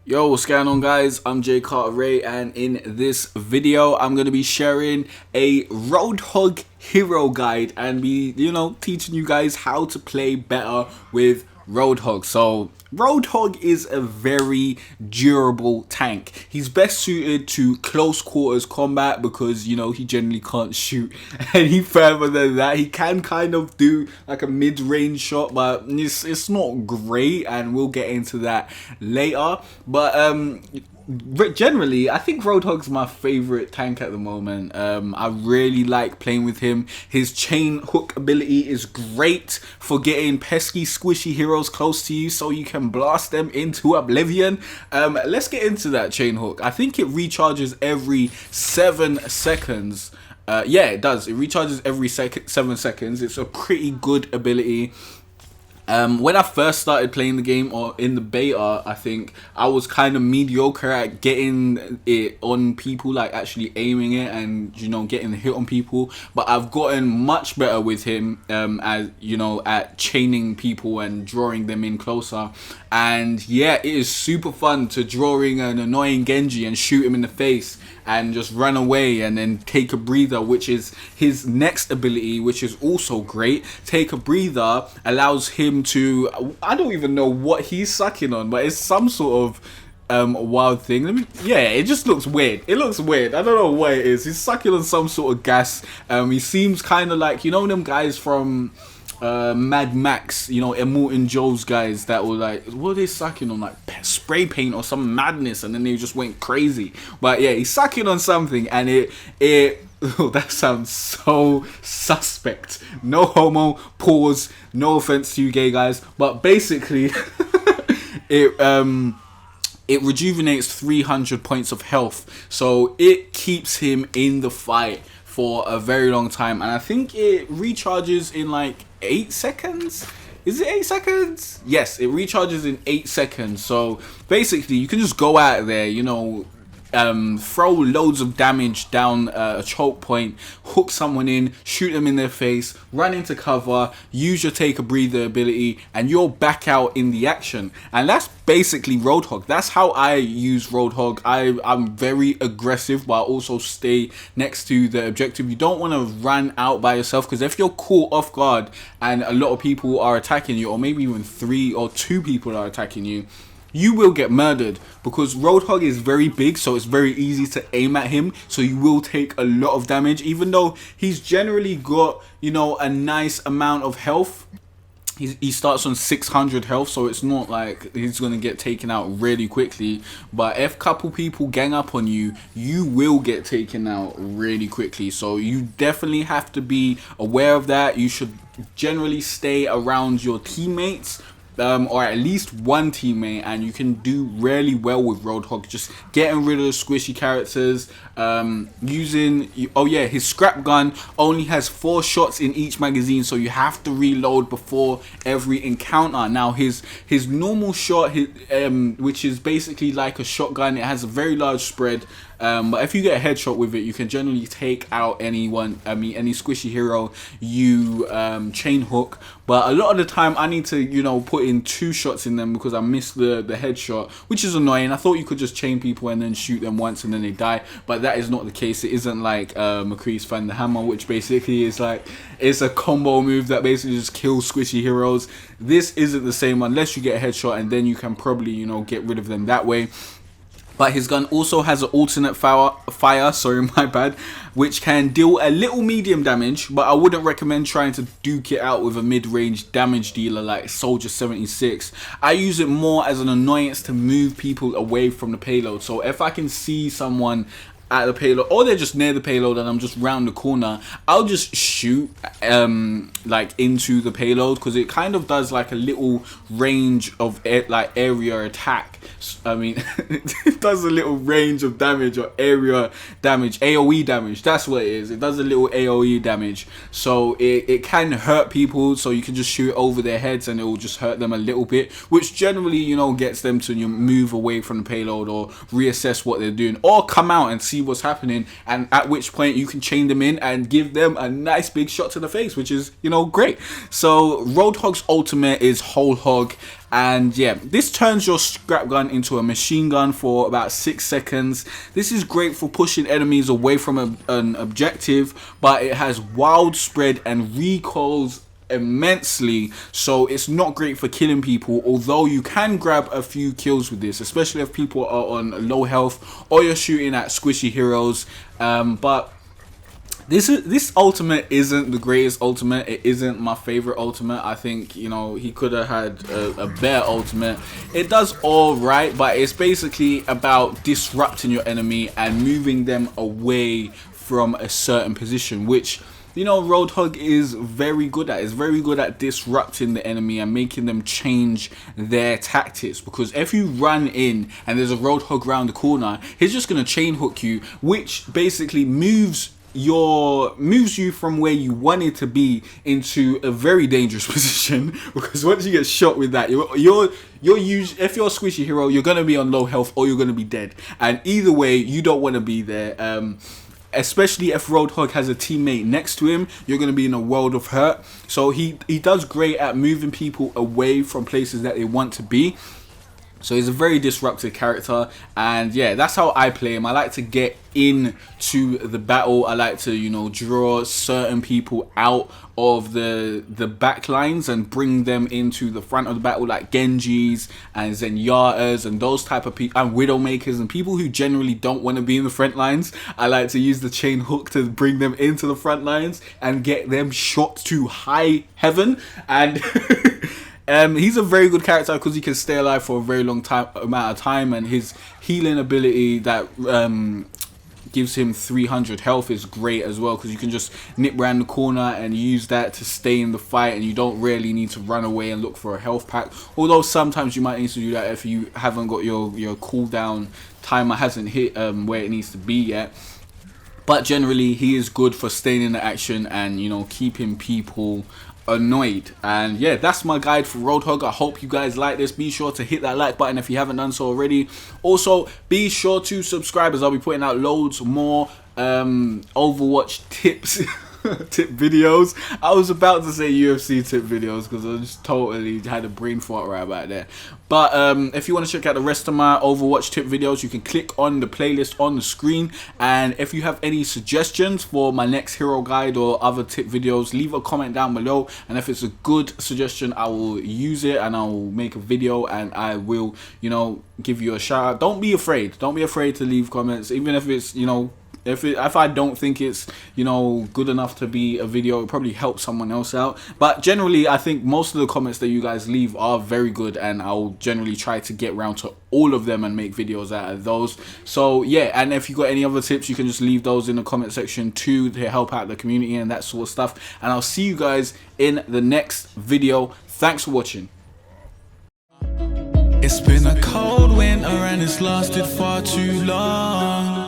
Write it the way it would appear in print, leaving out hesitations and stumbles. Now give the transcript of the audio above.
Yo, what's going on, guys? I'm Jay Cartere, and in this video I'm going to be sharing a Roadhog hero guide and be, teaching you guys how to play better with Roadhog. So Roadhog is a very durable tank. He's best suited to close quarters combat because, he generally can't shoot any further than that. He can kind of do like a mid-range shot, but it's not great, and we'll get into that later. But generally, I think Roadhog's my favorite tank at the moment. I really like playing with him. His chain hook ability is great for getting pesky, squishy heroes close to you so you can blast them into oblivion. Let's get into that chain hook. I think it recharges every 7 seconds. Yeah, it does. It recharges every 7 seconds. It's a pretty good ability. When I first started playing the game, or in the beta, I think I was kind of mediocre at getting it on people, like actually aiming it and getting the hit on people. But I've gotten much better with him, at chaining people and drawing them in closer. And yeah, it is super fun to draw in an annoying Genji and shoot him in the face and just run away and then take a breather, which is his next ability, which is also great. Take a breather allows him to, I don't even know what he's sucking on, but it's some sort of wild thing. It just looks weird. It looks weird. I don't know what it is. He's sucking on some sort of gas. He seems kind of like, them guys from Mad Max, Immortan Joe's guys that were like, what are they sucking on, like spray paint or some madness, and then they just went crazy. But yeah, he's sucking on something, and it oh, that sounds so suspect. No homo, pause, no offense to you gay guys, but basically it rejuvenates 300 points of health, so it keeps him in the fight for a very long time, and I think it recharges in like 8 seconds. Is it 8 seconds? Yes, it recharges in 8 seconds. So basically, you can just go out there, throw loads of damage down a choke point, hook someone in, shoot them in their face, run into cover, use your take a breather ability, and you're back out in the action. And that's basically Roadhog. That's how I use Roadhog. I'm very aggressive, but I also stay next to the objective. You don't want to run out by yourself, because if you're caught off guard and a lot of people are attacking you, or maybe even 3 or 2 people are attacking you, you will get murdered, because Roadhog is very big, so it's very easy to aim at him, so you will take a lot of damage. Even though he's generally got, a nice amount of health, he starts on 600 health, so it's not like he's going to get taken out really quickly. But if a couple people gang up on you, you will get taken out really quickly, so you definitely have to be aware of that. You should generally stay around your teammates, or at least one teammate, and you can do really well with Roadhog, just getting rid of the squishy characters, his scrap gun only has 4 shots in each magazine, so you have to reload before every encounter. Now his normal shot, which is basically like a shotgun, it has a very large spread, but if you get a headshot with it, you can generally take out any squishy hero you chain hook. But a lot of the time I need to put in 2 shots in them because I missed the headshot, which is annoying. I thought you could just chain people and then shoot them once and then they die, but that is not the case. It isn't like McCree's Find the Hammer, which basically is like, it's a combo move that basically just kills squishy heroes. This isn't the same unless you get a headshot, and then you can probably get rid of them that way. But his gun also has an alternate fire, which can deal a little medium damage, but I wouldn't recommend trying to duke it out with a mid-range damage dealer like Soldier 76. I use it more as an annoyance to move people away from the payload. So if I can see someone at the payload, or they're just near the payload and I'm just round the corner, I'll just shoot like into the payload, because it kind of does like a little range of area attack. It does a little range of damage, or area damage, AoE damage. That's what it is. It does a little AoE damage, so it can hurt people, so you can just shoot over their heads and it will just hurt them a little bit, which generally gets them to move away from the payload or reassess what they're doing, or come out and see see what's happening, and at which point you can chain them in and give them a nice big shot to the face, which is, you know, great. So Roadhog's ultimate is Whole Hog, and yeah, this turns your scrap gun into a machine gun for about 6 seconds. This is great for pushing enemies away from an objective, but it has wild spread and recoils immensely, so it's not great for killing people, although you can grab a few kills with this, especially if people are on low health or you're shooting at squishy heroes. But this ultimate isn't the greatest ultimate. It isn't my favorite ultimate. I think, you know, he could have had a better ultimate. It does all right, but it's basically about disrupting your enemy and moving them away from a certain position, which, you know, Roadhog is very good at. It's very good at disrupting the enemy and making them change their tactics. Because if you run in and there's a Roadhog around the corner, he's just gonna chain hook you, which basically moves you from where you wanted to be into a very dangerous position. Because once you get shot with that, if you're a squishy hero, you're gonna be on low health or you're gonna be dead. And either way, you don't want to be there. Especially if Roadhog has a teammate next to him, you're going to be in a world of hurt. So he does great at moving people away from places that they want to be. So he's a very disruptive character, and yeah, that's how I play him. I like to get into the battle. I like to, you know, draw certain people out of the back lines and bring them into the front of the battle, like Genjis and Zenyatas and those type of people, and Widowmakers and people who generally don't want to be in the front lines. I like to use the chain hook to bring them into the front lines and get them shot to high heaven. And he's a very good character because he can stay alive for a very long amount of time, and his healing ability that gives him 300 health is great as well, because you can just nip around the corner and use that to stay in the fight, and you don't really need to run away and look for a health pack. Although sometimes you might need to do that if you haven't got your cooldown timer hasn't hit where it needs to be yet. But generally, he is good for staying in the action and, you know, keeping people annoyed. And yeah, that's my guide for Roadhog. I hope you guys like this. Be sure to hit that like button if you haven't done so already. Also, be sure to subscribe, as I'll be putting out loads more Overwatch tips tip videos. I was about to say UFC tip videos because I just totally had a brain fart right about there. But if you want to check out the rest of my Overwatch tip videos, you can click on the playlist on the screen. And if you have any suggestions for my next hero guide or other tip videos, leave a comment down below. And if it's a good suggestion, I will use it and I will make a video and I will, you know, give you a shout out. Don't be afraid. Don't be afraid to leave comments, even if it's, you know, if I don't think it's, you know, good enough to be a video, it probably helps someone else out. But generally, I think most of the comments that you guys leave are very good, and I'll generally try to get around to all of them and make videos out of those. So yeah, and if you got any other tips, you can just leave those in the comment section too, to help out the community and that sort of stuff. And I'll see you guys in the next video. Thanks for watching. It's been a cold winter and it's lasted far too long.